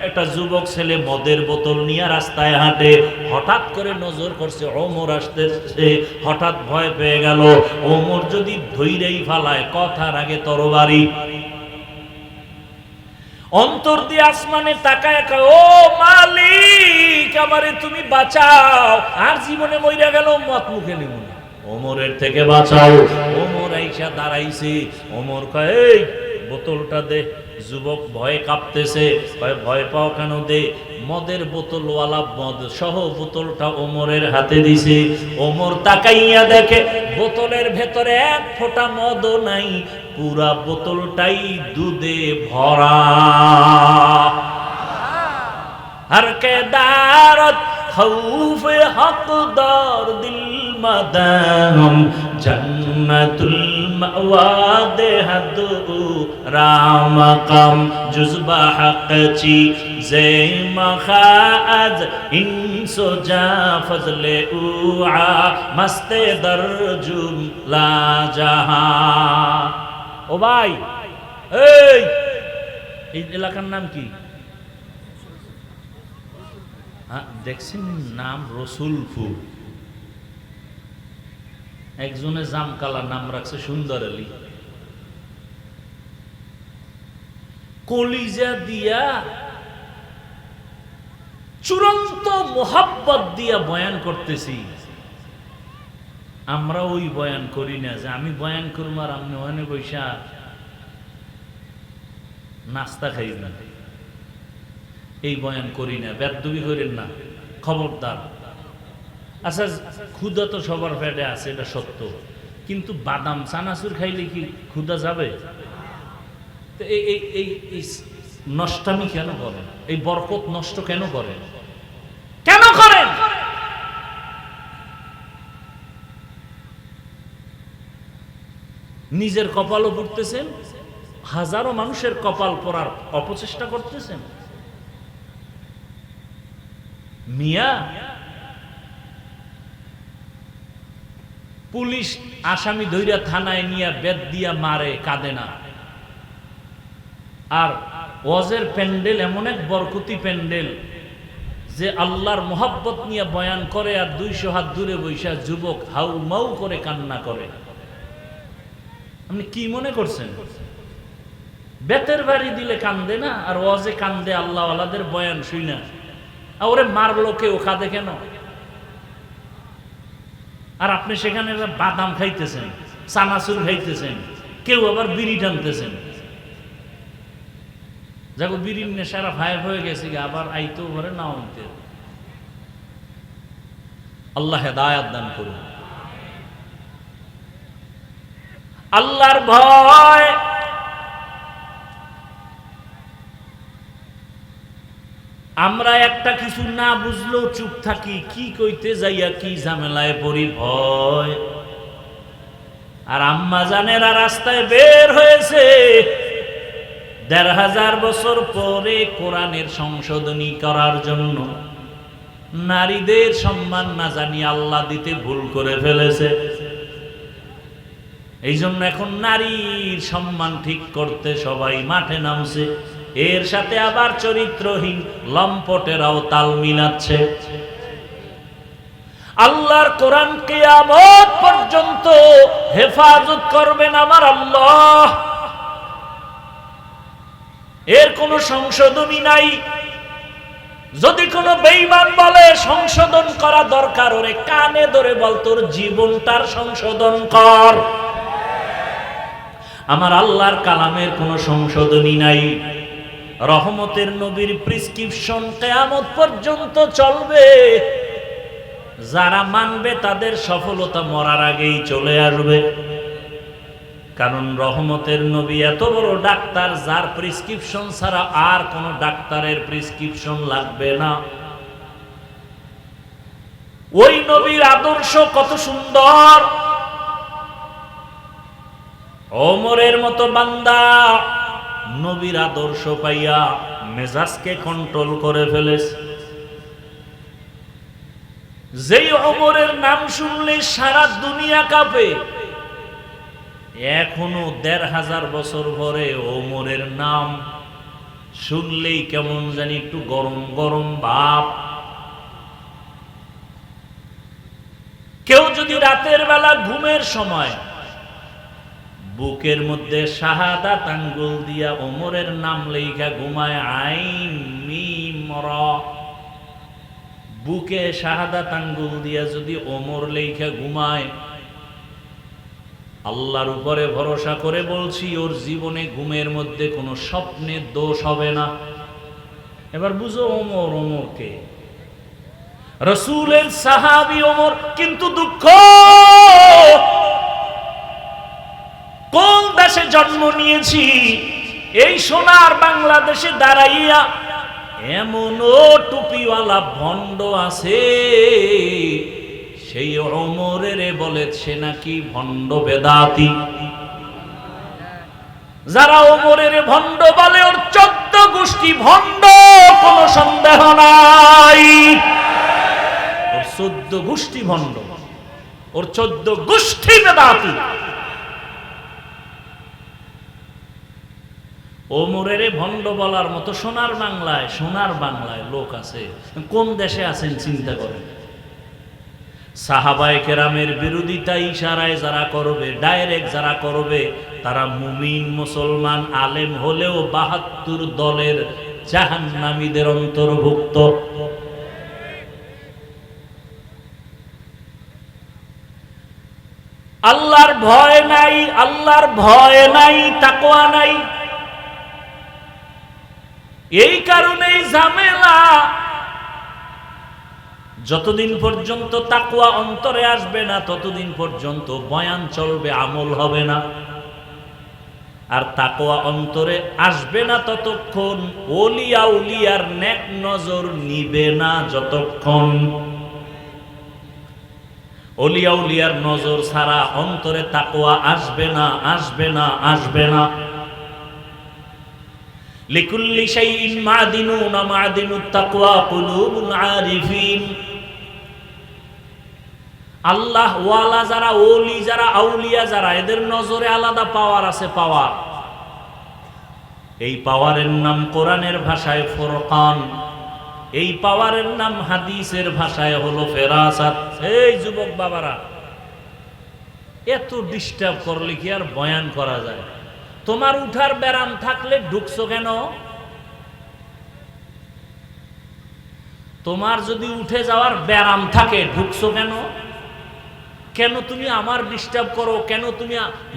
একটা যুবক ছেলে মদের বোতল নিয়ে রাস্তায় হাঁটে, হঠাৎ করে নজর করছে ওমর আসতেছে, হঠাৎ ভয় পেয়ে গেল। ওমর যদি ধৈরেই ফালায়, কথার আগে তরবারি। অন্তর দিয়ে আসমানে তাকায়, ও মালিক আমারে তুমি বাঁচাও, আর জীবনে মইরা গেল মত মুখে নিব না, ওমরের থেকে বাঁচাও। ওমর আইসা দাঁড়াইছে, ওমর কয় এই বোতলটা দে। যুবক ভয়ে কাঁপতেছে, ভয় পাও কেন, দে। মদের বোতলওয়ালা মদ সহ বোতলটা ওমরের হাতে দিছে। ওমর তাকাইয়া দেখে বোতলের ভেতরে এক ফোঁটা মদও নাই, পুরা বোতলটাই দুধে ভরা। हर के दारत खौफ हकदार दिल मदाम जन्नतुल मवा देहदु रामकम जुज़बा हक़ची ज़े मखाज इंसो जा फज़ले उआ मस्ते दरजुम ला जहा। ओ भाई এই এলাকার নাম কি? দেখছেন নাম রসুলপুর। একজনে জামকালা নাম রাখছে সুন্দর আলী। কলিজা দিয়া চূড়ান্ত মোহাব্বত দিয়া বয়ান করতেছি। আমরা ওই বয়ান করি না যে আমি বয়ান করবো আর আপনি ওখানে বৈশা নাস্তা খাইবেন, এই বয়ান করি না। বেদবি করেন না, খবরদার। আচ্ছা, ক্ষুধা তো সবার পেটে আছে, এটা সত্য, কিন্তু বাদাম চানাচুর খাইলে কি ক্ষুধা যাবে? তো এই নষ্টামি কেন করেন? এই বরকত নষ্ট কেন করেন? কেন করেন? নিজের কপালও পুড়তেছেন, হাজারো মানুষের কপাল পড়ার অপচেষ্টা করতেছেন। মিয়া, পুলিশ আসামি ধইরা থানায় নিয়ে বেদ দিয়া মারে, কাঁদে না। আর ওয়াজের প্যান্ডেল এমন এক বরকতি প্যান্ডেল যে আল্লাহর মোহাব্বত নিয়ে বয়ান করে, আর 200 হাত দূরে বৈশা যুবক হাউ মাউ করে কান্না করে। আপনি কি মনে করছেন বেতের বাড়ি দিলে কান্দে না, আর ওয়াজে কান্দে আল্লাহ ওয়ালাদের বয়ান শুই না? ওরে মারলো কেউ, কাঁদে কেন? আর আপনি সেখানে বাদাম খাইতেছেন, চানাচুর খাইতেছেন, কেউ আবার বিড়ি টানতেছেন। যাকে বিড়ির নেশারা ফায়ার হয়ে গেছে, আবার আইতেও পারে, নাও আইতে। আল্লাহ হেদায়াত দান করুন। আল্লাহর ভয়। আমরা একটা কিছু না বুঝলেও চুপ থাকি, কি কইতে যাইয়া কি ঝামেলায় পড়ি, ভয়। আর আম্মা জানেরা রাস্তায় বের হয়েছে ১৫০০ বছর পরে কোরআনের সংশোধনী করার জন্য। নারীদের সম্মান না জানিয়ে আল্লাহ দিতে ভুল করে ফেলেছে। এই জন্য এখন নারীর সম্মান ঠিক করতে সবাই মাঠে নামছে। এর সাথে আবার চরিত্রহীন লম্পটেরাও তাল মিলাচ্ছে। আল্লাহর কোরআন কিয়ামত পর্যন্ত হেফাজত করবেন আমার আল্লাহ। এর কোনো সংশোধনী নাই। যদি কোনো বেঈমান বলে সংশোধন করা দরকার, ওরে কানে ধরে বল তোর জীবনটার সংশোধন কর। আমার আল্লাহর কালামের কোনো সংশোধনী নাই। রহমতের নবীর প্রেসক্রিপশন কিয়ামত পর্যন্ত চলবে। যারা মানবে তাদের সফলতা মরার আগেই চলে আসবে। কারণ রহমতের নবী এত বড় ডাক্তার, যার প্রেসক্রিপশন ছাড়া আর কোন ডাক্তারের প্রেসক্রিপশন লাগবে না। ওই নবীর আদর্শ কত সুন্দর। ওমরের মতো বান্দা নবীর আদর্শ পাইয়া মেজাজকে কন্ট্রোল করে ফেলেছে। যেই ওমরের নাম শুনলে সারা দুনিয়া কাঁপে। এখনো ১৫০০ বছর পরে ওমরের নাম শুনলেই কেমন জানি একটু গরম গরম ভাব। কেউ যদি রাতের বেলা ঘুমের সময় বুকের মধ্যে শাহাদাত আঙ্গুল দিয়া ওমরের নাম লেখা ঘুমায়, আইন মিম রা, বুকে শাহাদাত আঙ্গুল দিয়া যদি ওমর লেখা ঘুমায়, আল্লাহর উপরে ভরসা করে বলছি ওর জীবনে ঘুমের মধ্যে কোনো স্বপ্নের দোষ হবে না। এবার বুঝো ওমর, ওমরকে রাসূলের সাহাবী ওমর। কিন্তু দুঃখ, কোন দেশে জন্ম নিয়েছি, এই সোনার বাংলাদেশে দাঁড়াইয়া এমনও টুপিওয়ালা ভণ্ড আছে, সেই ওমরের বলেছে নাকি ভণ্ড বেদাতি। যারা ওমরের ভণ্ড বলে ওর 14 গোষ্ঠী ভণ্ড, কোনো সন্দেহ নাই। ওর 14 গোষ্ঠী ভণ্ড, ওর 14 গোষ্ঠী বেদাতি। ওমরের ভণ্ড বলার মতো সোনার বাংলায় লোক আছে? কোন দেশে আছেন চিন্তা করেন। সাহাবায়ে কেরামের বিরোধিতা ইশারায় যারা করবে, ডাইরেক্ট যারা করবে, তারা মুমিন মুসলমান আলেম হলেও 72 দলের জাহান্নামীদের অন্তর্ভুক্ত। আল্লাহর ভয় নাই, আল্লাহর ভয় নাই, তাকওয়া নাই। এই কারণেই ঝামেলা। যতদিন পর্যন্ত তাকওয়া অন্তরে আসবে না, ততদিন পর্যন্ত বয়ান চলবে, আমল হবে না। আর তাকওয়া অন্তরে আসবে না ততক্ষণ ওলিয়া উলিয়ার নেক নজর নিবে না। যতক্ষণ ওলিয়া উলিয়ার নজর ছাড়া অন্তরে তাকওয়া আসবে না, আসবে না, আসবে না। লিকুল্লি শাইইন মাদিনুন মাদিনুত তাকওয়া কুলুবুল আরিফিন। আল্লাহ ওয়ালা যারা, ওলি যারা, আউলিয়া যারা, এদের নজরে আলাদা পাওয়ার আছে, পাওয়ার। এই পাওয়ারের নাম কোরআনের ভাষায় ফুরকান, এই পাওয়ারের নাম হাদিসের ভাষায় হলো ফেরাসাত। এই যুবক বাবারা, এত ডিস্টার্ব করলে কি আর বয়ান করা যায়? তোমার উঠার ব্যারাম থাকলে ঢুকছো কেন? তোমার যদি উঠে যাওয়ার ব্যারাম থাকে ঢুকছো কেন? কেন তুমি আমার ডিস্টার্ব করো? কেন তুমি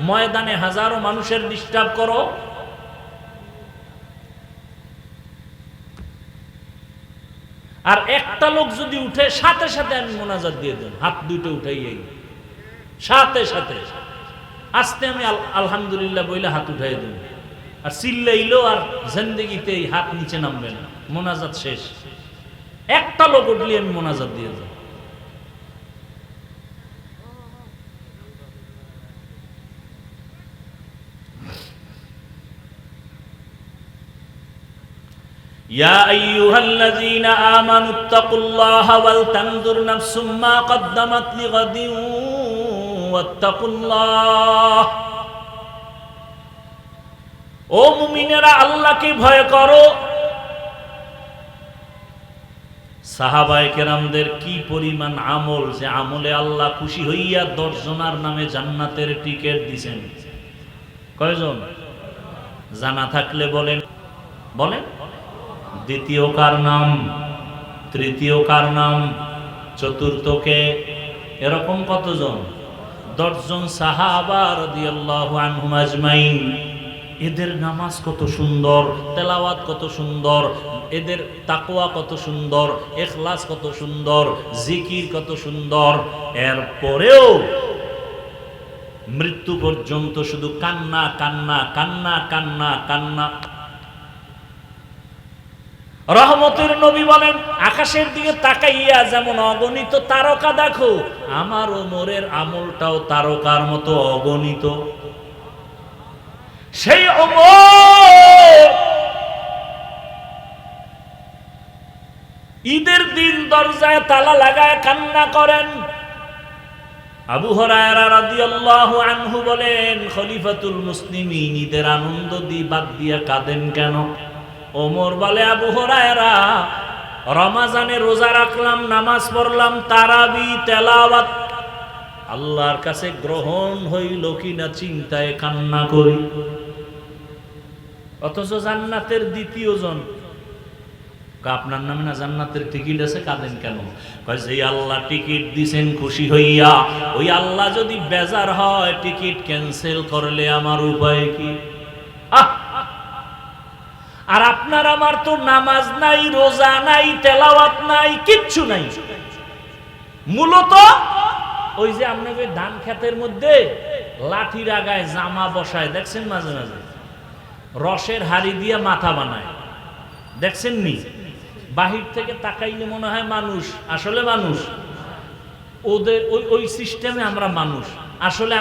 ময়দানে হাজারো মানুষের ডিস্টার্ব করো? আর একটা লোক যদি উঠে, সাথে সাথে আমি মোনাজাত দিয়ে দেব, হাত দুটো উঠাইয়াই, সাথে সাথে আস্তে আমি আলহামদুলিল্লাহ বইলে হাত উঠাই দেব। আর চিল্লাইলো আর জিন্দেগিতে এই হাত নিচে নামবে না, মোনাজাত শেষ। একটা লোক উঠলে আমি মোনাজাত দিয়ে দেব। ইয়া আইয়ুহাল্লাযীনা আমানুত্তাকুল্লাহা ওয়াল তানজুর নাফসুম মা কদ্দামাত লিগাদিন ওয়াত্তাকুল্লাহ। ও মুমিনেরা, আল্লাহকে ভয় করো। সাহাবায়ে কেরামদের কি পরিমাণ আমল, যে আমলে আল্লাহ খুশি হইয়া 10 জনের নামে জান্নাতের টিকিট দিবেন। কয়জন? জানা থাকলে বলেন, বলেন। দ্বিতীয় কার নাম? তৃতীয় কার নাম? চতুর্থকে? এরকম কতজন? 10 জন সাহাবা রাদিয়াল্লাহু আনহুম আজমাইন। এদের নামাজ কত সুন্দর, তেলাওয়াত কত সুন্দর, এদের তাকওয়া কত সুন্দর, ইখলাস কত সুন্দর, জিকির কত সুন্দর। এরপরেও মৃত্যু পর্যন্ত শুধু কান্না কান্না কান্না কান্না কান্না। রহমতের নবী বলেন, আকাশের দিকে তাকাইয়া যেমন অগণিত তারকা দেখো, আমার ওমরের আমলটাও তারকার মতো অগণিত। সেই ওমর ঈদের দিন দরজায় তালা লাগায় কান্না করেন। আবু হুরায়রা রাদিয়াল্লাহু আনহু বলেন, খলিফাতুল মুসলিমিন ঈদের আনন্দ বাদ দিয়া কাঁদেন কেন? ওমর বলে আবু হুরায়রা রমজানে রোজা রাখলাম, নামাজ পড়লাম, তারাবি তেলাওয়াত, আল্লাহর কাছে গ্রহণ হইল কিনা চিন্তায় কান্না করি। অথচ জান্নাতের দ্বিতীয় জন, আপনার নামে না জান্নাতের টিকিট আছে, কাঁদেন কেন? যে আল্লাহ টিকিট দিছেন খুশি হইয়া, ওই আল্লাহ যদি বেজার হয় টিকিট ক্যান্সেল করলে আমার উপায় কি? আর আপনার আমার তো নামাজ নাই, রোজা নাই, তেলাওয়াত নাই, কিচ্ছু নাই। মূলত ওই যে আপনাকে ধান ক্ষেতের মধ্যে লাঠির আগায় জামা বসায়, দেখছেন মাঝে মাঝে রসের হাড়ি দিয়ে মাথা বানায়, দেখছেন নি? বাহির থেকে তাকাইলে মনে হয় মানুষ, আসলে মানুষ। ওদের ওই সিস্টেমে আমরা মানুষ। আসলে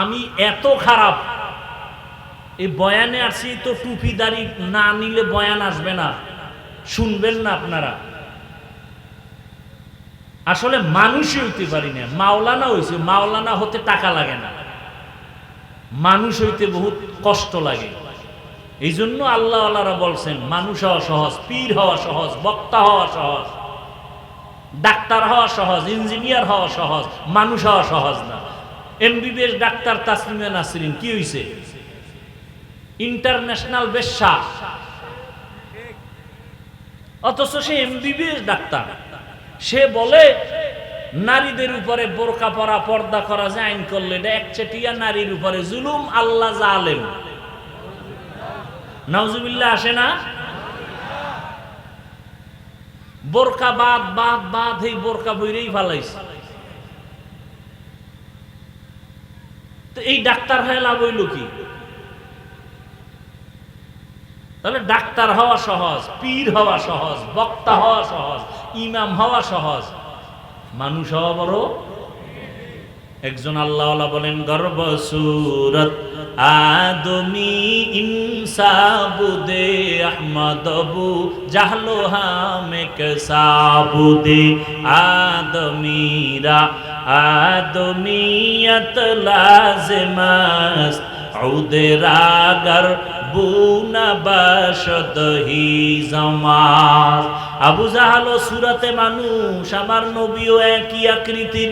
আমি এত খারাপ, এই বয়ানে আসি তো টুপি দাড়ি না নিলে বয়ান আসবে না, শুনবেন না আপনারা। আসলে মানুষই হইতে পারি না। মাওলানা হইছে, মাওলানা হতে টাকা লাগে না, মানুষ হইতে বহুত কষ্ট লাগে। এই জন্য আল্লাহ আল্লাহরা বলছেন মানুষ হওয়া সহজ, পীর হওয়া সহজ, বক্তা হওয়া সহজ, ডাক্তার হওয়া সহজ, ইঞ্জিনিয়ার হওয়া সহজ, মানুষ হওয়া সহজ না। এমবিবিএস ডাক্তার তাসলিমা নাসরিন কি হইছে? ইন্টারন্যাশনাল বেশ্যা, অথচ সে এমবিবিএস ডাক্তার। সে বলে নারীদের উপরে বোরকা পরা, পর্দা করা যে আইন করলে এটা একচেটিয়া নারীর উপরে জুলুম, আল্লাহ জালেম। নাউজুবিল্লাহ আসে না? বোরকা বাদ বাদ বাদ, এই বোরকা বইরেই ফালাইছে। তো এই ডাক্তার হয়ে লাভ হইল কি? তাহলে ডাক্তার হওয়া সহজ, পীর হওয়া সহজ, বক্তা হওয়া সহজ, ইমাম হওয়া সহজ, মানুষ হওয়া বড়। একজন আল্লাহওয়ালা বলেন গর্ব সুরত আদমি ইনসাবুদে আহমদবু জাহলো হামেক সাবুদে আদমিরা আদমিয়ত লাজমাস উদেরাগর বুনা বাশদহি জামাস। আবু জাহাল সুরতে মানুষ, আমার নবীও একই আকৃতির।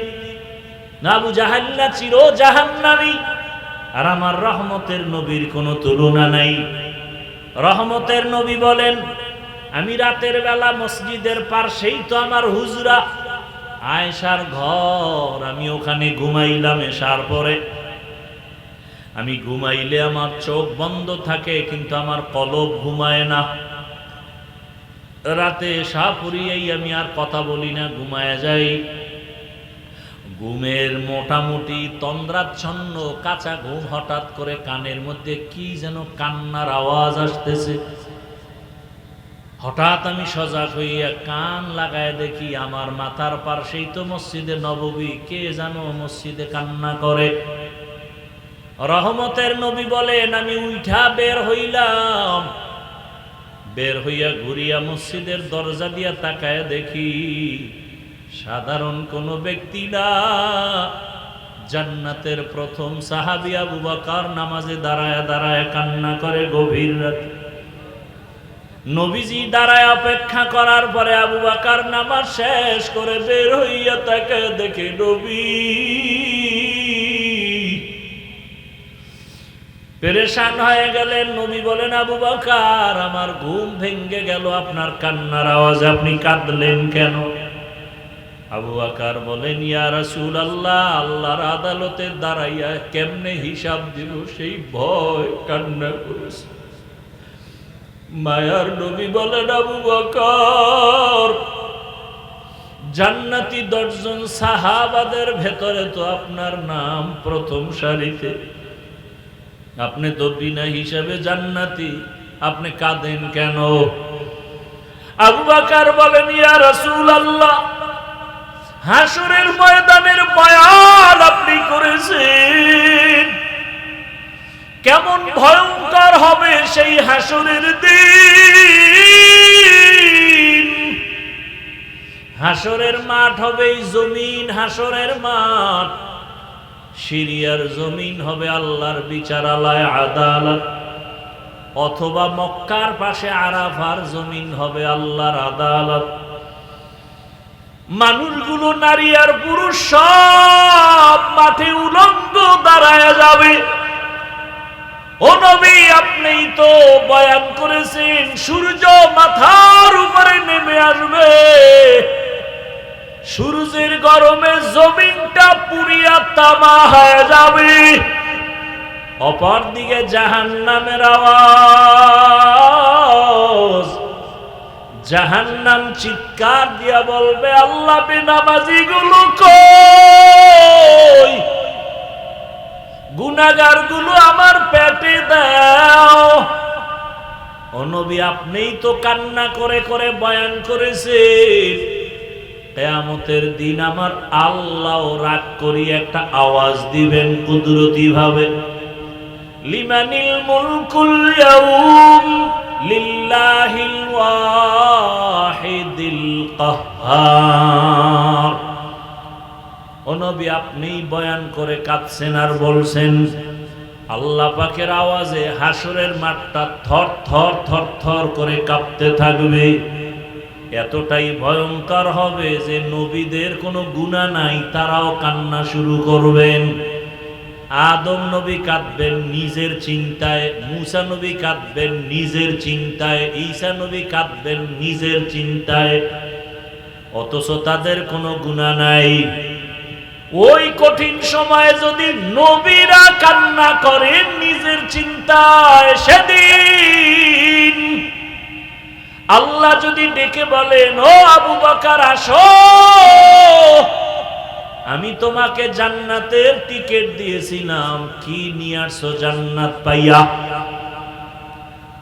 আবু জাহাল না চির জাহান্নামী, আর আমার রহমতের নবীর কোনো তুলনা নাই। রহমতের নবী বলেন আমি রাতের বেলা মসজিদের পাশেই তো আমার হুজরা আয়েশার ঘর, আমি ওখানে ঘুমাইলাম এশার পরে। আমি ঘুমাইলে আমার চোখ বন্ধ থাকে কিন্তু আমার কলব ঘুমায় না। রাতে এশা পড়িয়েই আমি আর কথা বলি না, ঘুমায় যাই। ঘুমের মোটামুটি তন্দ্রাচ্ছন্ন কাঁচা ঘুম, হঠাৎ করে কানের মধ্যে কি যেন কান্নার আওয়াজ আসতেছে। হঠাৎ আমি সজাগ হইয়া কান লাগায় দেখি আমার মাথার পাশেই তো মসজিদে নববী, কে যেন মসজিদে কান্না করে। রহমতের নবী বলেন আমি উঠা বের হইলাম, বের হইয়া ঘুরিয়া মসজিদের দরজা দিয়া তাকায় দেখি সাধারণ কোন ব্যক্তি না, জান্নাতের প্রথম সাহাবী আবু বকর নামাজে দাঁড়ায় দাঁড়ায় কান্না করে গভীর রাতে। নবীজি দাঁড়ায় অপেক্ষা করার পরে আবু বকর নামাজ শেষ করে বের হইয়া তাকায় দেখে নবী। পেরেশান হয়ে গেলেন। নবী বলেন আবু বকর আমার ঘুম ভেঙ্গে গেল আপনার কান্নার আওয়াজ, আপনি কাঁদলেন কেন? আবু বকর বলেন ইয়া রাসূলুল্লাহ, আল্লাহর আদালতে দাঁড়াইয়া কেমনে হিসাব দিব সেই ভয় কান্না করেছে। মায়ার নবী বলেন আবু বকর জান্নাতি 10 জন সাহাবাদের ভেতরে তো আপনার নাম প্রথম সারিতে, আপনি তো বিনা হিসাবে জান্নাতি, আপনি কাঁদেন কেন? আবু বকর বলেন ইয়া রাসূলুল্লাহ, হাসরের ময়দানের বয়ান আপনি করেছেন, কেমন ভয়ঙ্কর হবে সেই হাসরের দিন। হাসরের মাঠ হবে জমিন, হাসরের মাঠ সিরিয়ার জমিন হবে আল্লাহর বিচারালয়, আদালত। অথবা মক্কার পাশে আরাফার জমিন হবে আল্লাহর আদালত। মানুষগুলো নারী আর পুরুষ সব মাঠে উলঙ্গ দাঁড়ায় যাবে। ও নবী, আপনিই তো বয়ান করেছেন সূর্য মাথার উপরে নেমে আসবে, সূর্যের গরমে জমিনটা পুড়িয়া তামা হয়ে যাবে। অপরদিকে জাহান্নামের আওয়াজ, জাহান্নাম চিৎকার দিয়া বলবে, আল্লাহ বেনামাজি গুলো কই, গুনাহগার গুলো আমার পেটে দাও। ও নবী, আপনিই তো কান্না করে করে বয়ান করেছেন কিয়ামতের দিন আমার আল্লাহ রাগ করি একটা আওয়াজ দিবেন কুদরতি ভাবে, লিমানিল মুলকুল ইয়াউম লিল্লাহিল ওয়াহিদিল কাহ্হার। ও নবী, আপনিই বয়ান করে কাঁদছেন আর বলছেন আল্লাহ পাকের আওয়াজে হাসরের মাঠটা থর থর থর থর করে কাঁপতে থাকবে। এতটাই ভয়ঙ্কর হবে যে নবীদের কোনো গুনাহ নাই, তারাও কান্না শুরু করবেন। আদম নবী কাঁদবেন নিজের চিন্তায়, মূসা নবী কাঁদবেন নিজের চিন্তায়, ঈসা নবী কাঁদবেন নিজের চিন্তায়, অথচ তাদের কোনো গুনাহ নাই। ওই কঠিন সময়ে যদি নবীরা কান্না করেন নিজের চিন্তায়, সেদিন আল্লাহ যদি ডেকে বলেন, ও আবু বকর আসো, আমি তোমাকে জান্নাতের টিকিট দিয়েছিলাম, কি নিয়ে আসছো জান্নাত পাইয়া?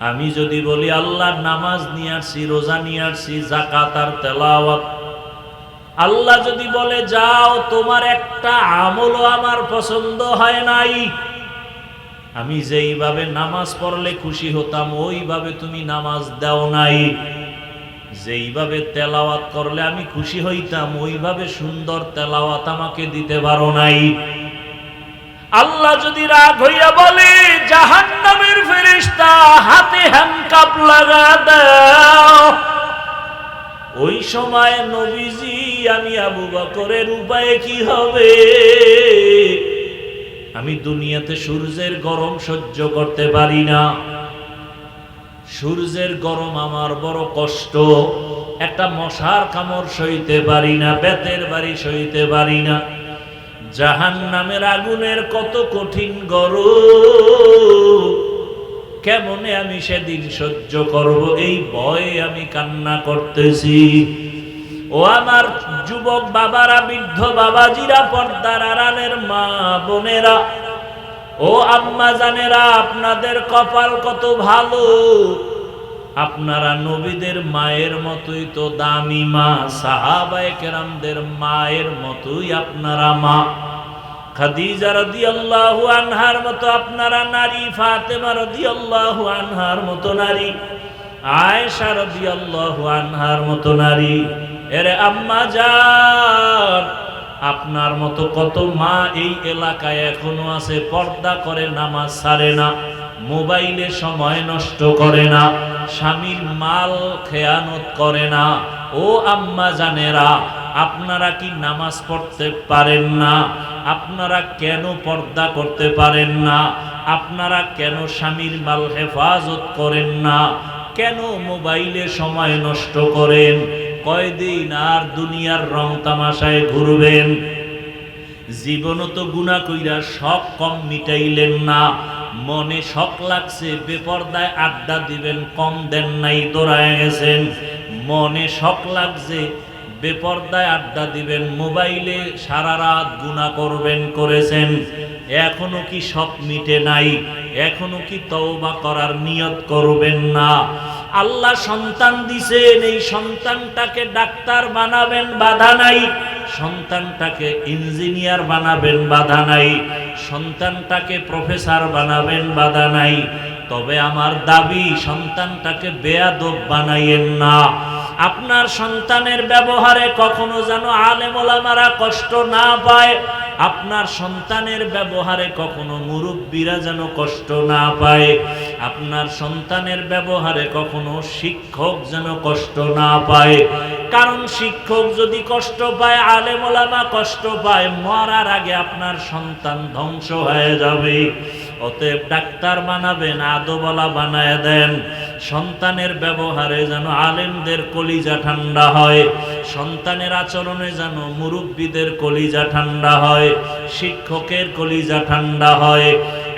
আমি যদি বলি আল্লাহ নামাজ নিয়ে আসছি, রোজা নিয়ে আসছি, যাকাত আর তেলাওয়াত, আল্লাহ যদি বলে যাও, তোমার একটা আমলও আমার পছন্দ হয় নাই, আমি যেইভাবে নামাজ পড়লে খুশি হতাম ওইভাবে তুমি নামাজ দাও নাই, যেইভাবে তেলাওয়াত করলে আমি খুশি হইতাম ওইভাবে সুন্দর তেলাওয়াত আমাকে দিতে পারো নাই। আল্লাহ যদি রাগ হইয়া বলে জাহান্নামের ফেরেশতা হাতে হ্যান্ডকাপ লাগা দাও, ওই সময় নবীজি আমি আবু বকরের উপায় কি হবে? আমি দুনিয়াতে সূর্যের গরম সহ্য করতে পারি না, সূর্যের গরম আমার বড় কষ্ট, একটা মশার কামড় সইতে পারি না, বেতের বাড়ি সইতে পারি না। জাহান্নামের আগুনের কত কঠিন গরম, কেমনে আমি সেদিন সহ্য করব, এই ভয়ে আমি কান্না করতেছি। ও আমার যুবক বাবারা, বৃদ্ধ বাবাজিরা, পর্দার আড়ালের মা বোনেরা, ও আম্মা জানেরা, আপনাদের কপাল কত ভালো, আপনারা নবীদের মায়ের মতোই তো দামি মা, সাহাবায়ে কেরামদের মায়ের মতোই আপনারা মা। খাদিজা রাদিয়াল্লাহু আনহার মতো আপনারা নারী, ফাতেমা রাদিয়াল্লাহু আনহার মতো নারী, আয়েশা রাদিয়াল্লাহু আনহার মতো নারী। এরে আম্মা জান, আপনার মতো কত মা এই এলাকায় এখনো আছে, পর্দা করে নামাজ ছাড়ে না, মোবাইলে সময় নষ্ট করে না, স্বামীর মাল খেয়ানত করে না। ও আম্মা জানেরা, আপনারা কি নামাজ পড়তে পারেন না? আপনারা কেন পর্দা করতে পারেন না? আপনারা কেন স্বামীর মাল হেফাজত করেন না? কেন মোবাইলে সময় নষ্ট করেন? কয়দিন আর দুনিয়ার রং তামাশায় ঘুরবেন? জীবনও তো গুনাহ কইরা শখ কম মিটাইলেন না, মনে শখ লাগছে বেপরদায় আড্ডা দিবেন, কম দেন নাই, দৌড়ায় গেছেন। মনে শখ লাগছে বেপরদায় আড্ডা দিবেন, মোবাইলে সারা রাত গুনাহ করবেন, করেছেন। এখনো কি শখ মিটে নাই? এখনো কি তওবা করার নিয়ত করবেন না? আল্লাহ সন্তান দিছেন, এই সন্তানটাকে ডাক্তার বানাবেন, বাধা নাই। সন্তানটাকে ইঞ্জিনিয়ার বানাবেন, বাধা নাই। সন্তানটাকে প্রফেসর বানাবেন, বাধা নাই। তবে আমার দাবি, সন্তানটাকে বেয়াদব বানাইয়েন না। আপনার সন্তানের ব্যবহারে কখনো যেন আলেম ওলামারা কষ্ট না পায়, আপনার সন্তানের ব্যবহারে কখনো মুরব্বীরা যেন কষ্ট না পায়, আপনার সন্তানের ব্যবহারে কখনো শিক্ষক যেন কষ্ট না পায়। কারণ শিক্ষক যদি কষ্ট পায়, আলেম ওলামা কষ্ট পায়, মরার আগে আপনার সন্তান ধ্বংস হয়ে যাবে। অতএব ডাক্তার বানাবেন, আদবলা বানায় দেন। সন্তানের ব্যবহারে যেন আলেমদের কলিজা ঠান্ডা হয়, সন্তানের আচরণে যেন মুরব্বীদের কলিজা ঠান্ডা হয়, শিক্ষকের কলিজা ঠান্ডা হয়।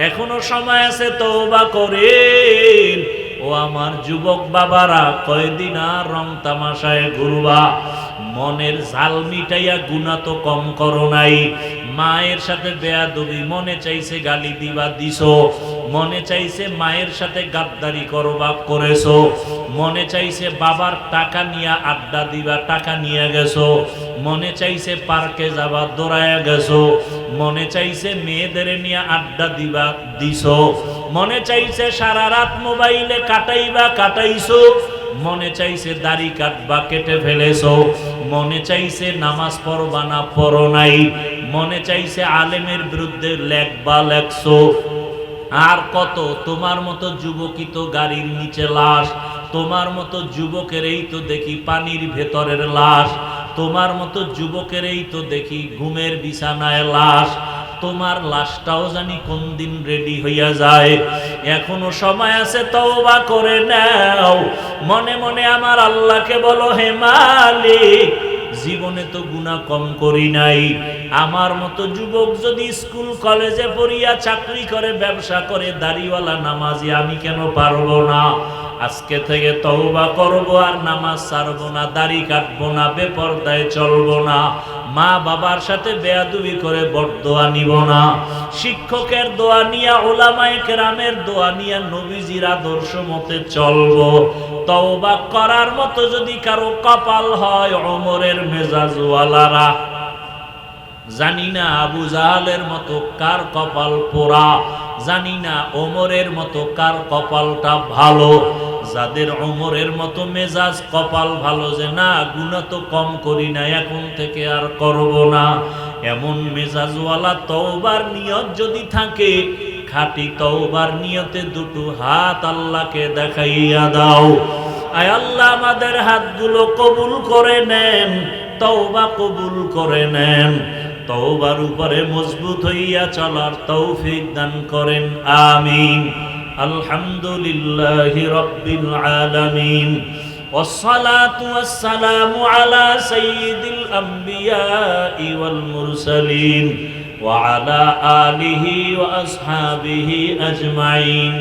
এখনো সময় আছে, তওবা করেন। ও আমার যুবক বাবারা, কয়দিন আর রং তামাশায় ঘুরবা? মনের জাল মিটাইয়া গুনাহ তো কম করো নাই। মায়ের সাথে বেয়াদবি, মনে চাইছে গালি দিবা দিছো, মনে চাইছে মায়ের সাথে গাদ্দারি করবা করেছো, মনে চাইছে বাবার টাকা নিয়ে আড্ডা দিবা, টাকা নিয়ে গেছো, মনে চাইছে পার্কে যাবা, দৌড়ায়া গেছো, মনে চাইছে মেয়েদের নিয়ে আড্ডা দিবা দিছো, মনে চাইছে সারা রাত মোবাইলে কাটাইবা কাটাইছো, মনে চাইছে দাড়ি কাটবা কেটে ফেলেছো, মনে চাইছে নামাজ পড়বা না পড়ো নাই, মনে চাইছে আলেমের বিরুদ্ধে লেখবা লেখছো। আর কত? তোমার মতো যুবকই তো গাড়ির নিচে লাশ, তোমার মতো যুবকের এই তো দেখি পানির ভেতরের লাশ, তোমার মতো যুবকের এই তো দেখি ঘুমের বিছানায় লাশ। তোমার লাশটাও জানি কোন দিন রেডি হইয়া যায়। এখনো সময় আছে, তওবা করে নাও। মনে মনে আমার আল্লাহকে বলো, হে মালিক, জীবনে তো গুনাহ কম করি নাই। আমার মতো যুবক যদি স্কুল কলেজে পড়িয়া চাকরি করে, ব্যবসা করে, দাড়িওয়ালা নামাজি আমি কেন পারবো না? আজকে থেকে তওবা করব, আর নামাজ ছাড়বো না, দাড়ি কাটবো না, বেপরদায় চলবো না, মা বাবার সাথে বেয়াদবি করে বরদোয়া নিব না, শিক্ষকের দোয়া নিয়া, উলামায়ে কেরামের দোয়া নিয়া, নবীজির আদর্শ মতে চলবো। তওবা করার মতো যদি কারো কপাল হয়, ওমরের মেজাজওয়ালারা, জানি না আবু জাহালের মতো কার কপাল পোড়া, জানি না ওমরের মতো কার কপালটা ভালো। যাদের ওমরের মতো মেজাজ, কপাল ভালো, যে না গুনাহ তো কম করি না, এখন থেকে আর করব না, এমন মেজাজওয়ালা তওবার নিয়ত যদি থাকে, খাঁটি তওবার নিয়তে দুটো হাত আল্লাহকে দেখাইয়া দাও। আয় আল্লাহ, আমাদের হাতগুলো কবুল করে নেন, তওবা কবুল করে নেন, তওবার উপরে মজবুত হইয়া চলার তৌফিক দান করেন, আমিন। আলহামদুলিল্লাহি রাব্বিল আলামিন, والصلاة والسلام على سيد الأنبياء والمرسلين وعلى آله وأصحابه أجمعين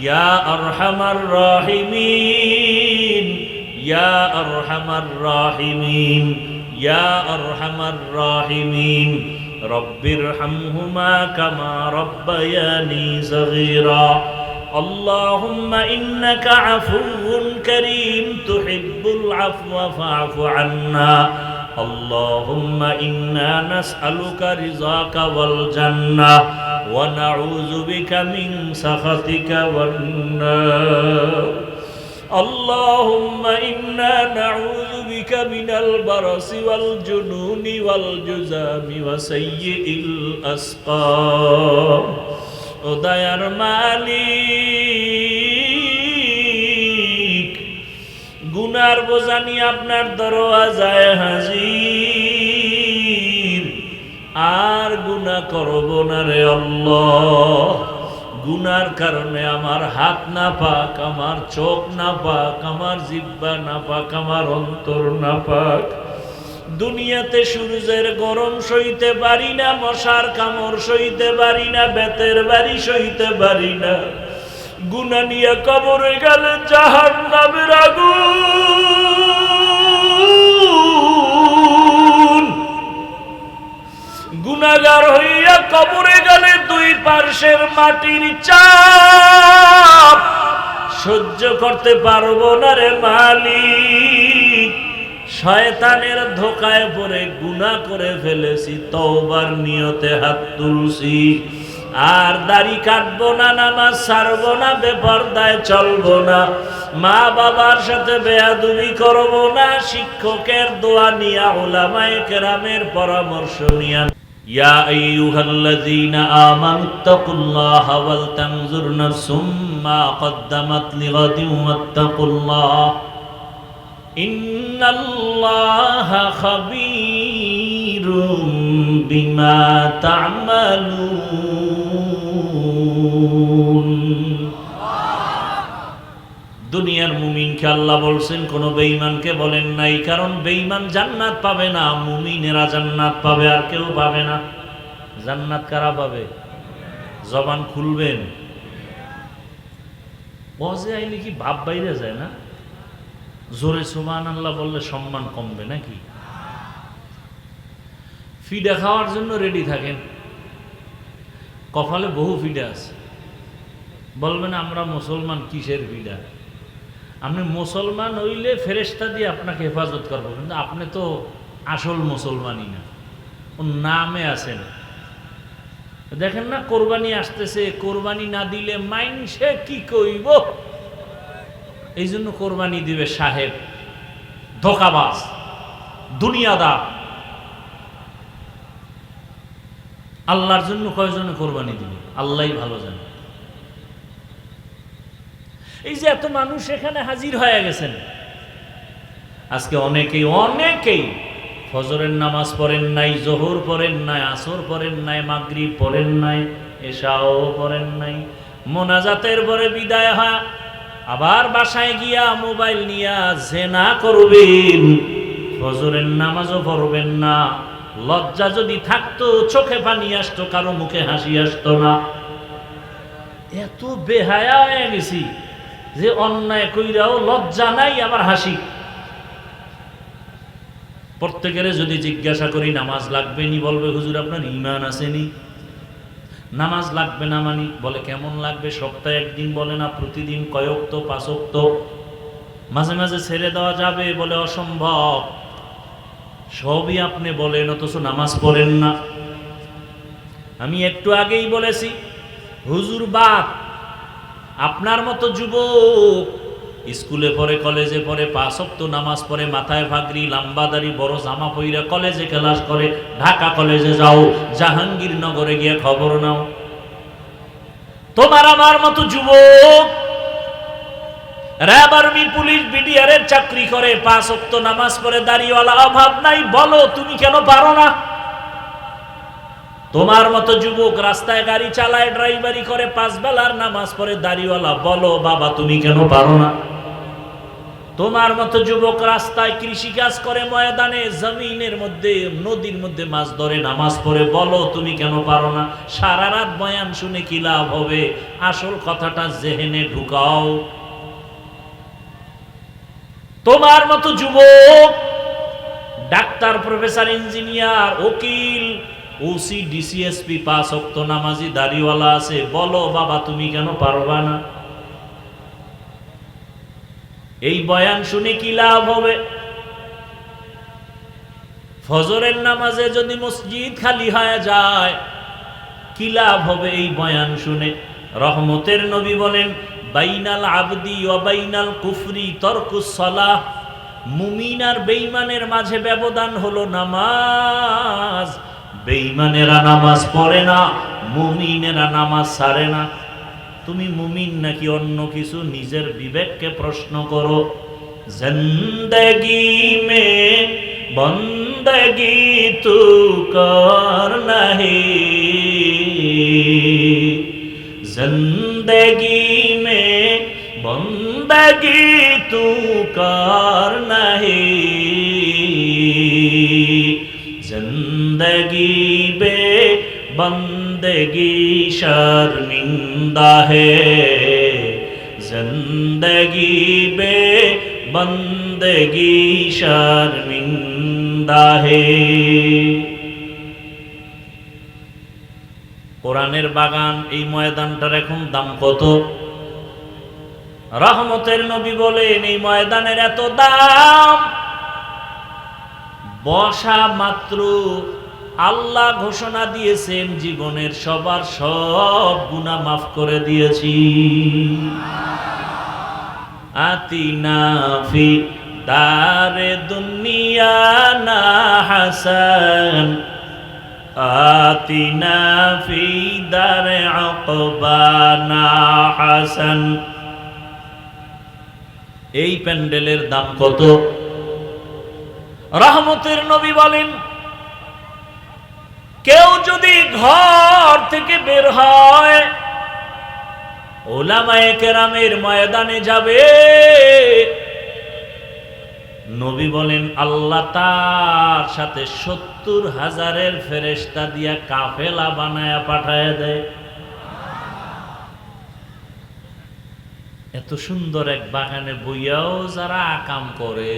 يا أرحم الراحمين يا أرحم الراحمين يا أرحم الراحمين رب ارحمهما كما ربياني صغيرا اللهم إنك عفو كريم تحب العفو فاعف عنا اللهم إنا نسألك رضاك والجنة ونعوذ بك من سخطك والنار اللهم إنا نعوذ بك من البرص والجنون والجذام وسيء الأسقام ও দয়ার মালিক, গুনার বোঝা নিয়ে আপনার দরওয়াজায় হাজির, আর গুনাহ করব না রে আল্লাহ। গুনার কারণে আমার হাত না পাক, আমার চোখ না পাক, আমার জিহ্বা না পাক, আমার অন্তর না পাক। দুনিয়াতে সূর্যের গরম সইতে পারি না, মশার কামড় সইতে পারি না, বেতের বাড়ি সইতে পারি না। গুনাহ নিয়ে কবরে গেলে জাহান্নামের আগুন, গুনাহগার হইয়া কবরে গেলে দুই পার্শ্বের মাটির চাপ সহ্য করতে পারবো না রে মালিক। শয়তানের ধোকায় পড়ে গুনাহ করে ফেলেছি, তওবার নিয়তে হাত তুলছি। আর দাড়ি কাটবো না, নামাজ ছাড়বো না, বেপরদায় চলবো না, মা বাবার সাথে বেয়াদবি করবো না, শিক্ষকের দোয়া নিয়া, উলামায়ে কেরামের পরামর্শ নিয়া। ইয়া আইয়ুহাল্লাযীনা আমানুত্তাকুল্লাহা ওয়াল তানজুর নাফসুম মা কদ্দামাত লিগাদিন ওয়াত্তাকুল্লাহ ইন্নাল্লাহা খাবীরুম বিমা তা'মালুন। দুনিয়ার মুমিনকে আল্লাহ বলছেন, কোন বেঈমানকে বলেন নাই, কারণ বেঈমান জান্নাত পাবে না, মুমিনেরা জান্নাত পাবে, আর কেউ পাবে না। জান্নাত কারা পাবে? জবান খুলবেন। ওয়াজে আইলে কি ভাব বাইরে যায় না? জোরে সুবহানাল্লাহ বললে সম্মান কমবে নাকি? ফিডা খাওয়ার জন্য রেডি থাকেন, কপালে বহু ফিডা আছে। বলবেন আমরা মুসলমান, কিসের ফিডা? আপনি মুসলমান হইলে ফেরেশতা দিয়ে আপনাকে হেফাজত করবো, কিন্তু আপনি তো আসল মুসলমানই না, ওর নামে আছেন। দেখেন না, কোরবানি আসতেছে, কোরবানি না দিলে মাইনসে কি কইব, এই জন্য কোরবানি দিবে সাহেব, ধোঁকাবাজ, দুনিয়াদার। আল্লাহর জন্য কয়জনে কোরবানি দিবে? আল্লাহই ভালো জানে। এই যে এত মানুষ এখানে হাজির হয়ে গেছেন, আজকে অনেকেই ফজরের নামাজ পড়েন নাই, জোহর পড়েন নাই, আসর পড়েন নাই, মাগরিব পড়েন নাই, এশাও পড়েন নাই। মোনাজাতের পরে বিদায় হয়, আবার বাসায় গিয়া মোবাইল নিয়া জেনা করবেন, ফজরের নামাজও পড়বেন না। লজ্জা যদি থাকতো, চোখে পানি আসতো, কারো মুখে হাসি আসতো না। এত বেহায়া হয়ে গেছি যে অন্যায় কইরাও লজ্জা নাই, আবার হাসি। প্রত্যেকের যদি জিজ্ঞাসা করি নামাজ লাগবে নি, বলবে হুজুর আপনার ঈমান আসেনি। নামাজ লাগবে না মানি, বলে কেমন লাগবে? সপ্তাহে একদিন, বলে না প্রতিদিন, কয়েকতো, পাঁচক্ত, মাঝে মাঝে ছেড়ে দেওয়া যাবে, বলে অসম্ভব। সবই আপনি বলেন, অথচ নামাজ পড়েন না। আমি একটু আগেই বলেছি, হুজুর বাপ আপনার মতো যুবক স্কুলে পড়ে, কলেজে পড়ে, 5 ওয়াক্ত নামাজ পড়ে, মাথায় পাগড়ি, লম্বা দাড়ি, বড় জামা পইরা কলেজে ক্লাস করে, ঢাকা কলেজে যাও, জাহাঙ্গীরনগরে গিয়ে খবর নাও। তোমার আমার মতো যুবক র্যাব, আর্মি, পুলিশ, বিডিআর এর চাকরি করে, 5 ওয়াক্ত নামাজ পড়ে, দাড়িওয়ালা, অভাব নাই, বলো তুমি কেন পারো না? তোমার মতো যুবক রাস্তায় গাড়ি চালায়, ড্রাইভারি করে, 5 বেলার নামাজ পড়ে, দাড়িওয়ালা, বলো বাবা তুমি কেন পারো না? তোমার মতো যুবক রাস্তায় কৃষিকাজ করে, ময়দানে, জমিনের মধ্যে, নদীর মধ্যে মাছ ধরে, নামাজ পড়ে, বলো তুমি কেন পারো না? সারা রাত বয়ান শুনে কি লাভ হবে? আসল কথাটা জেহেনে ঢুকাও। তোমার মতো যুবক ডাক্তার, প্রফেসর, ইঞ্জিনিয়ার, উকিল, ওসি, ডিসিএসপি, 5 ওয়াক্ত নামাজি, দাড়িওয়ালা আছে, বলো বাবা তুমি কেন পারবা না? এই বয়ান শুনে কি লাভ হবে? ফজরের নামাজে যদি মসজিদ খালি হয়ে যায়, কি লাভ হবে এই বয়ান শুনে? রহমতের নবী বলেন, বাইনাল আবদি ওয়া বাইনাল কুফরি তরকুস সালাহ। মুমিন আর বেঈমানের মাঝে ব্যবধান হলো নামাজ। বেঈমানেরা নামাজ পড়ে না, মুমিনেরা নামাজ ছাড়ে না। তুমি মুমিন নাকি অন্য কিছু? নিজের বিবেককে প্রশ্ন করো। জিন্দেগি মে বন্দগি তু করনা হে, জিন্দেগি মে বন্দগি তু করনা হে, जिंदगी बे बंदगी शर्मिंदा है, जिंदगी बे बंदगी शर्मिंदा है। কোরআনের বাগান, এই ময়দানটার এখন দাম কত? রহমতের নবী বলেন, এই ময়দানের এত দাম, বসা মাত্র আল্লাহ ঘোষণা দিয়েছেন জীবনের সবার সব গুনাহ মাফ করে দিয়েছি। আতিনা ফি দারে দুনিয়া না হাসান, আতিনা ফি দারে উকবা না হাসান। এই প্যান্ডেলের দাম কত? রহমতের নবী বলেন, কেউ যদি ঘর থেকে বের হয় উলামায়ে কেরামের ময়দানে যাবে, নবী বলেন আল্লাহ তার সাথে 70,000 ফেরেশতা দিয়া কাফেলা বানায়া পাঠায় দেয়। এত সুন্দর এক বাগানে বইয়াও যারা আকাম করে,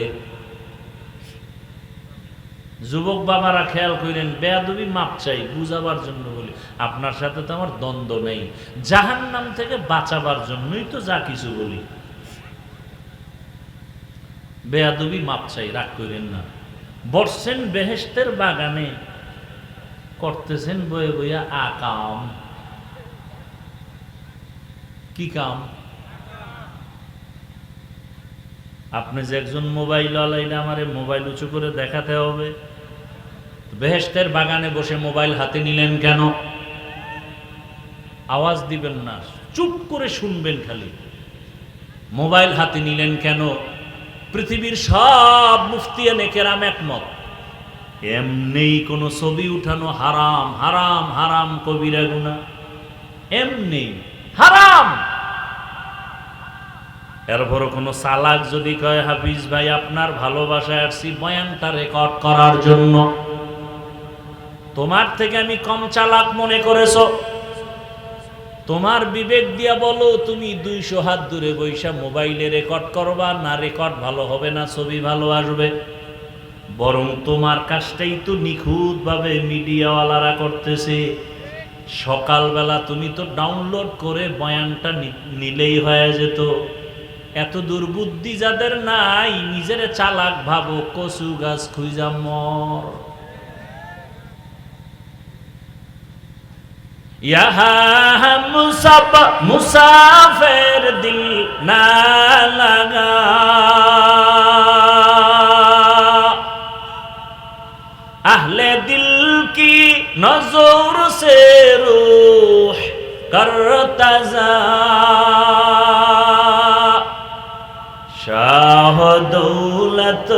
যুবক বাবারা খেয়াল করেন, বেয়াদবি মাপ চাই বুঝাবার জন্য বলি, আপনার সাথে তো আমার দ্বন্দ্ব নেই, জাহান্নাম থেকে বাঁচাবার জন্যই তো যা কিছু বলি। বেয়াদবি মাপ চাই, রাগ করেন না। বসছেন বেহেশতের বাগানে, করতেছেন বয়ে বইয়া আকাম। কি কাম? আপনি যে একজন মোবাইল আলাইলে আমারে মোবাইল উঁচু করে দেখাতে হবে। বেহেশতের বাগানে বসে মোবাইল হাতে নিলেন কেন? আওয়াজ দিবেন না, চুপ করে শুনবেন খালি। মোবাইল হাতে নিলেন কেন? পৃথিবীর সব মুফতিয়ানে কেরাম একমত, এমনি কোনো ছবি উঠানো হারাম, হারাম, হারাম কবিরা গুনাহ, এমনি হারাম। এরপর কোনো চালাক যদি কয়, হাফিজ ভাই আপনার ভালোবাসায় আসছি বয়ানটা রেকর্ড করার জন্য, তোমার থেকে আমি কম চালাক মনে করেছো? তোমার বিবেক দিয়া বলো, তুমি 200 হাত দূরে বৈশা মোবাইলে রেকর্ড করবা না? রেকর্ড ভালো হবে না, ছবি ভালো আসবে? বরং তোমার কাজটাই তো নিখুঁত ভাবে মিডিয়াওয়ালারা করতেছে। সকালবেলা তুমি তো ডাউনলোড করে বয়ানটা নিলেই হয়ে যেত। এত দুর্বুদ্ধি যাদের নাই, নিজের চালাক ভাবো, কচু গাছ খুঁজা মর। ইহা মুসাফির দিল না লাগা, আহলে দিল কি নজর সে রূহ করতা যা, শাহ দৌলত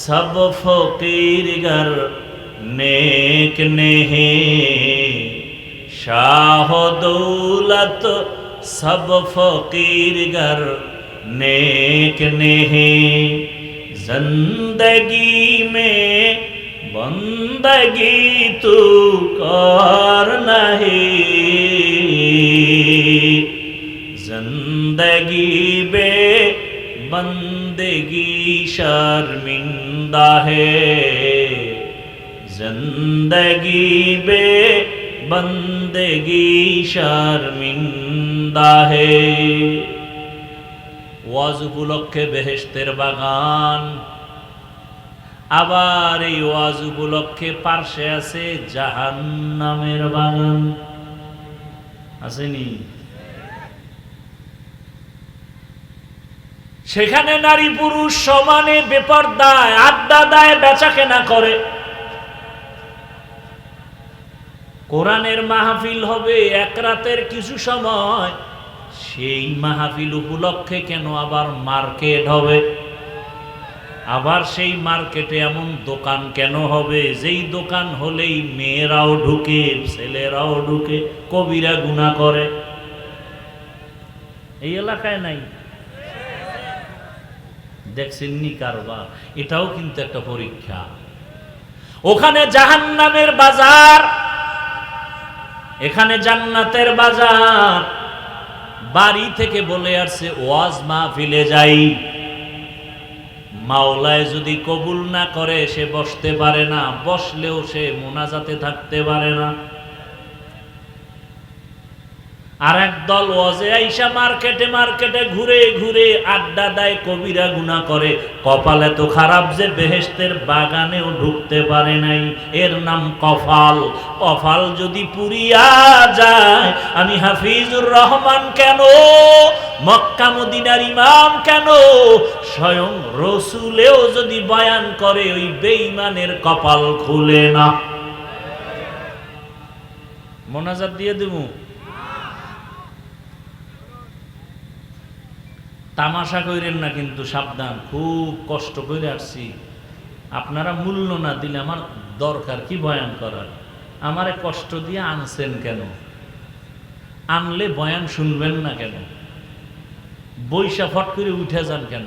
সব ফকির গর নেক নেহে, শাহ দৌলত সব ফকির গর নেক নেহে, জিন্দগি মে বন্দগি তু কর নহি, জিন্দগি বে বন্দগি শর্মিন্দা হে, জিন্দগি বে বন্দগি শর্মিন্দা হে। ওয়াজ উপলক্ষে বেহেশতের বাগান, আবার এই ওয়াজ উপলক্ষে পার্শ্বে আছে জাহান্নামের বাগান। আসেনি? সেখানে নারী পুরুষ সমানে বেপরদায় আড্ডা দেয়, বেচা কেনা করে। কোরআনের মাহফিল হবে এক রাতের কিছু সময়, সেই মাহফিল উপলক্ষে কেন আবার মার্কেট হবে? আবার সেই মার্কেটে এমন দোকান কেন হবে যেই দোকান হলেই মেয়েরাও ঢুকে, ছেলেরাও ঢুকে, কবিরা গুনাহ করে? এই এলাকায় নাই? দেখছেননি কারবার? এটাও কিন্তু একটা পরীক্ষা। ওখানে জাহান্নামের বাজার, এখানে জান্নাতের বাজার। বাড়ি থেকে বলে আসছে ওয়াজ মাহফিলে যাই, মাওলায় যদি কবুল না করে সে বসতে পারে না, বসলেও সে মোনাজাতে থাকতে পারে না। আর একদল ওয়াজে আইসা মার্কেটে মার্কেটে ঘুরে ঘুরে আড্ডা দেয়, কবিরা গুনাহ করে, কপালে তো খারাপ যে বেহেশতের বাগানেও ঢুকতে পারে নাই। এর নাম কপাল। কপাল যদি পুরিয়া যায়, আমি হাফিজুর রহমান কেন, মক্কা মদিনার ইমাম কেন, স্বয়ং রসুলেও যদি বয়ান করে ওই বেঈমানের কপাল খুলে না। মোনাজাত দিয়ে দেবো। তামাশা কইরেন না কিন্তু, সাবধান, খুব কষ্ট করে আসছি। আপনারা মূল্য না দিলে আমার দরকার কি বয়ান করার? আমারে কষ্ট দিয়ে আনছেন কেন? আনলে বয়ান শুনবেন না কেন? বৈশা ফট করে উঠে যান কেন?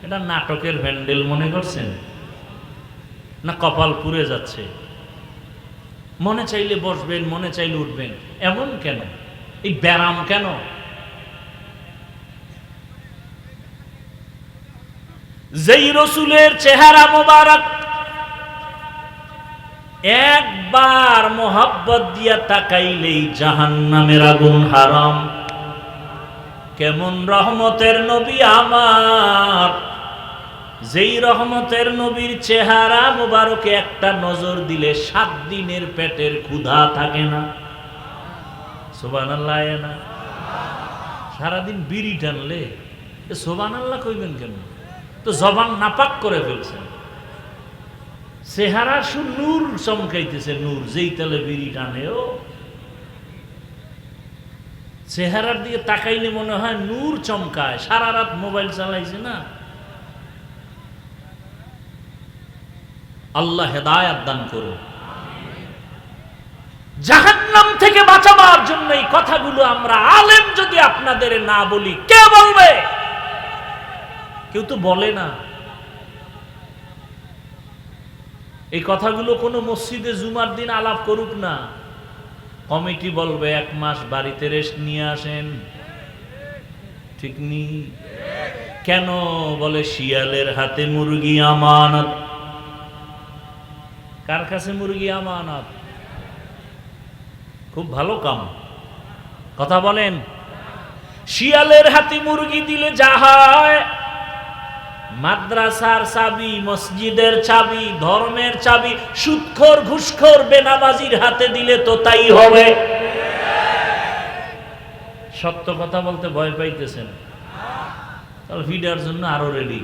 এটা নাটকের ভ্যান্ডেল মনে করছেন না? কপাল পুড়ে যাচ্ছে, মনে চাইলে বসবেন, মনে চাইলে উঠবেন, এমন কেন? এই ব্যারাম কেন? যেই রসুলের চেহারা মোবারক একবার মোহাব্বত দিয়া তাকাইলেই জাহান্নামের আগুন হারাম। কেমন রহমতের নবী আমার, যেই রহমতের নবীর চেহারা মোবারকে একটা নজর দিলে 7 দিনের পেটের ক্ষুধা থাকে না। সুবহানাল্লাহ। না সারাদিন বিড়ি টানলে সুবহানাল্লাহ কইবেন কেন? তো জবান নাপাক করে ফেলছেন। চেহারা নূর চমকাইতেছে, নূর, যেই তেলে বিড়ি টানেও চেহারার দিকে তাকাইলে মনে হয় নূর চমকায়। সারা রাত মোবাইল চালাইছে না। আল্লাহ হেদায়েত দান করুন। জাহান্নাম থেকে বাঁচাবার জন্য এই কথাগুলো আমরা আলেম যদি আপনাদের না বলি, কে বলবে? কেউ তো বলে না। এই কথাগুলো কোনো মসজিদে জুমার দিন আলাপ করুক না, কমিটি বলবে 1 মাস বাড়িতে রেস্ট নিয়ে আসেন। ঠিক নি? কেন বলে? শিয়ালের হাতে মুরগি আমানত। কার কাছে মুরগি আমানত? খুব ভালো কাম, কথা বলেন। শিয়ালের হাতে মুরগি দিলে যা হয়, মাদ্রাসার চাবি, মসজিদের চাবি, ধর্মের চাবি সুদখোর ঘুষখোর বেনামাজির হাতে দিলে তো তাই হবে। সত্য কথা বলতে ভয় পাইতেছেন? তাহলে ফিডার জন্য আরো রেডি।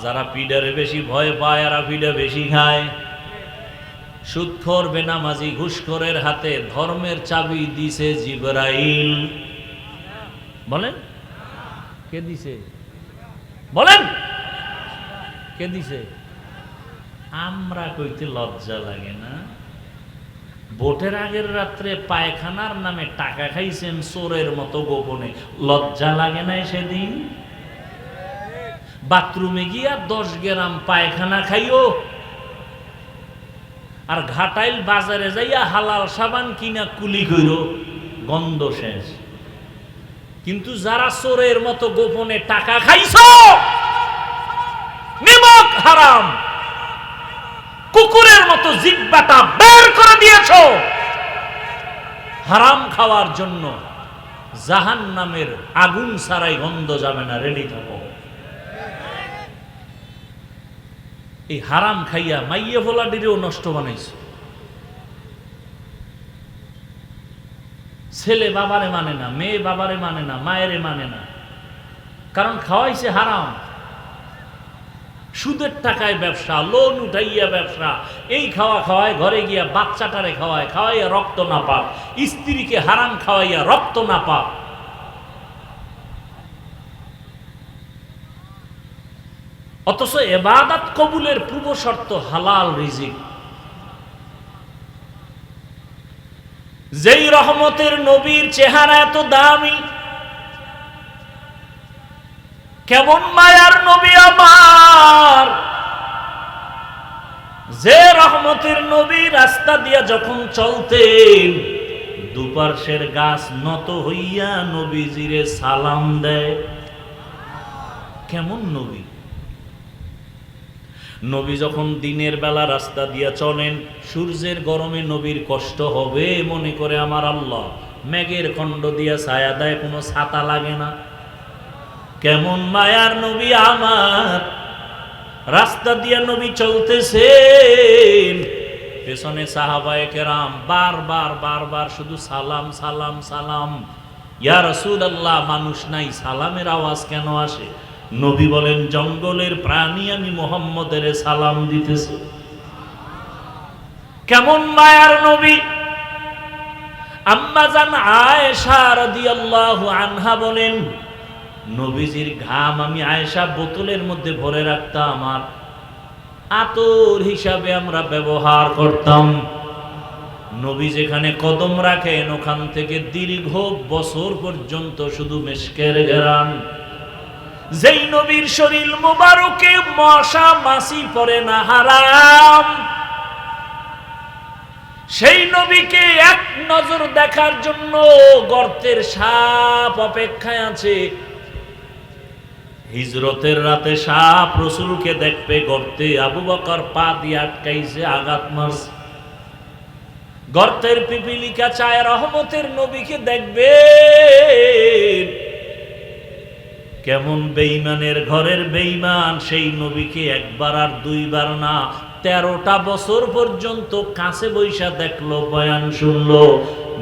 যারা পিডারে বেশি ভয় পায় আর পিডা বেশি খায়। সুদখোর বেনামাজি ঘুষখোরের হাতে ধর্মের চাবি দিছে জিবরাইল। বলেন কে দিছে? বলেন কে দিছে? আমরা কইতে লজ্জা লাগে না? ভোটের আগের রাত্রে পায়খানার নামে টাকা খাইছেন চোরের মতো গোপনে, লজ্জা লাগে না সেদিন? বাথরুমে গিয়া 10 গ্রাম পায়খানা খাইও, আর ঘাটাইল বাজারে যাইয়া হালাল সাবান কিনা কুলি কইরো, গন্ধ শেষ। কিন্তু যারা চোরের মতো গোপনে টাকা খাইছো, নিমক হারাম, কুকুরের মতো জিহ্বাটা বের করে দিয়েছো হারাম খাওয়ার জন্য, জাহান্নামের আগুন ছাড়াই গন্ধ যাবে না, রেডি থাকো। এই হারাম খাইয়া মাইয়ে ভোলাডিরেও নষ্ট বানাইছো। ছেলে বাবারে মানে না, মেয়ে বাবারে মানে না, মায়েরে মানে না, কারণ খাওয়াইছে হারাম। সুদের টাকায় ব্যবসা, লোন উঠাইয়া ব্যবসা, এই খাওয়া খাওয়ায়, ঘরে গিয়া বাচ্চাটারে খাওয়ায়, খাওয়াইয়া রক্ত না পাক, স্ত্রীকে হারাম খাওয়াইয়া রক্ত না পাক। অথচ ইবাদত কবুলের পূর্ব শর্ত হালাল রিজিক। যেই রহমতের নবীর চেহারা এত দামি, কেমন মায়ার নবী আমার, যে রহমতের নবী রাস্তা দিয়া যখন চলতেন, দুপার্শ্বের গাছ নত হইয়া নবীজিরে সালাম দেয়। কেমন নবী! নবী যখন দিনের বেলা রাস্তা দিয়া চলেন, সূর্যের গরমে নবীর কষ্ট হবে মনে করে আমার আল্লাহ মেঘের খণ্ড দিয়া ছায়া দেয়, কোনো ছাতা লাগে না। কেমন মায়ার নবী আমার, রাস্তা দিয়া নবী চলতেছেন, পেছনে সাহাবায়ে কেরাম বারবার বারবার শুধু সালাম সালাম সালাম। ইয়া রাসূলুল্লাহ, মানুষ নাই, সালামের আওয়াজ কেন আসে? নবী বলেন, জঙ্গলের প্রাণী আমি মুহাম্মদের সালাম দিতেছি। কেমন মায়ার নবী। আম্মা জান আয়েশা রাদিয়াল্লাহু আনহা বলেন, নবীজির ঘাম আমি আয়েশা বোতলের মধ্যে ভরে রাখতাম, আর আতর হিসাবে আমরা ব্যবহার করতাম। নবী যেখানে কদম রাখেন ওখান থেকে দীর্ঘ বছর পর্যন্ত শুধু মেশকের ঘেরান। যেই নবীর শরীর মুবারকে মশা মাছি পড়ে না, হারাম, সেই নবীকে এক নজর দেখার জন্য গর্তের সাপ অপেক্ষায় আছে। হিজরতের রাতে সাপ রসুলকে দেখবে গর্তে, আবু বকর পা দিয়ে আটকাইছে, আঘাত মারছে। গর্তের পিপিলিকা চায় রহমতের নবীকে দেখবে। কেমন বেঈমানের ঘরের বেঈমান, সেই নবীকে একবার আর দুইবার না 13টা বছর পর্যন্ত কাছে বৈশা দেখলো, বয়ান শুনলো।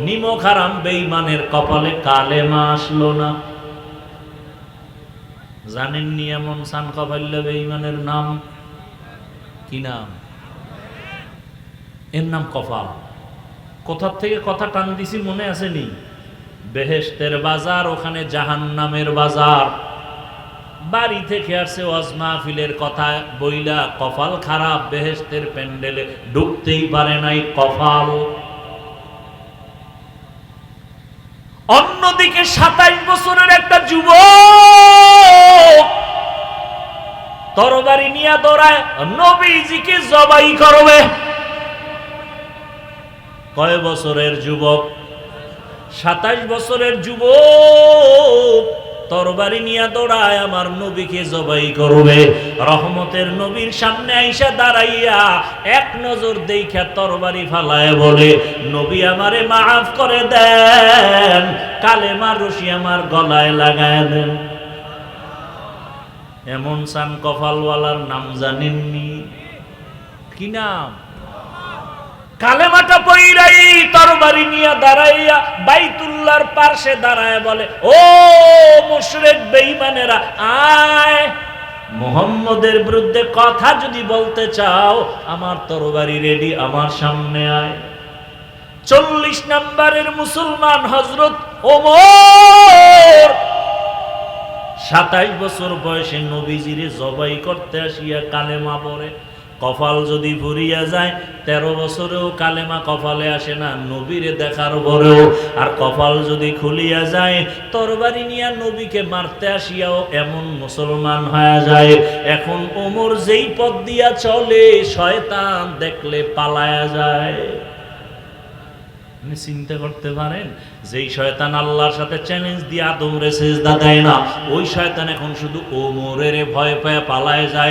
নিমক হারাম বেঈমানের কপালে কালেমা আসলো না। জানেননি এমন সান কপাল্য বেঈমানের নাম কি? নাম, এর নাম কপাল। কোথার থেকে কথা টান দিছি মনে আসেনি? বেহেশতের বাজার, ওখানে জাহান্নামের বাজার। বাড়ি থেকে আসছে ওয়াজ মাহফিলের কথা বইলা, কপাল খারাপ, বেহেশতের প্যান্ডেলে ঢুকতেই পারে নাই, কপাল। অন্যদিকে 27 বছরের একটা যুবক তরবারি নিয়ে দৌড়ায়, নবীজিকে জবাই করবে। কয় বছরের যুবক? 27 বছরের যুবক তরবারি নিয়ে দৌড়ায়, আমার নবীকে জবাই করবে। রহমতের নবীর সামনে আইসা দাঁড়াইয়া এক নজর দেখা তরবারি ফালায় বলে, নবী আমারে মাফ করে দেন, কালেমার রশি আমার গলায় লাগায় দেন। এমন সান কপালওয়ালার নাম জানেননি? কি নাম? কালেমাটা পইরাই তরবারি নিয়ে দাঁড়াইয়া বাইতুল্লাহর পাশে দাঁড়ায় বলে, ও মুশরিক বেঈমানেরা, আয়, মুহাম্মদের বিরুদ্ধে কথা যদি বলতে চাও, আমার তরবারি রেডি, আমার সামনে আয়। 40 নম্বরের মুসলমান হযরত ওমর 27 বছর বয়সে নবীজিরে জবাই করতে আসিয়া কালেমা পড়ে। কপাল যদি ফুরিয়া যায়, 13 বছরেও কালেমা কপালে আসে না, নবীরে দেখার পরেও। আর কপাল যদি খুলিয়া যায়, তরবারি নিয়া নবীকে মারতে আসিয়াও এমন মুসলমান হয়ে যায়। এখন ওমর যেই পথ দিয়া চলে, শয়তান দেখলে পালায়া যায়। আপনি চিন্তা করতে পারেন, যেই শয়তান আল্লাহর সাথে চ্যালেঞ্জ দিয়ে আদমরে সিজদা দেয় না, ওই শয়তান এখন শুধু ওমরের ভয় পায় পালায় যায়।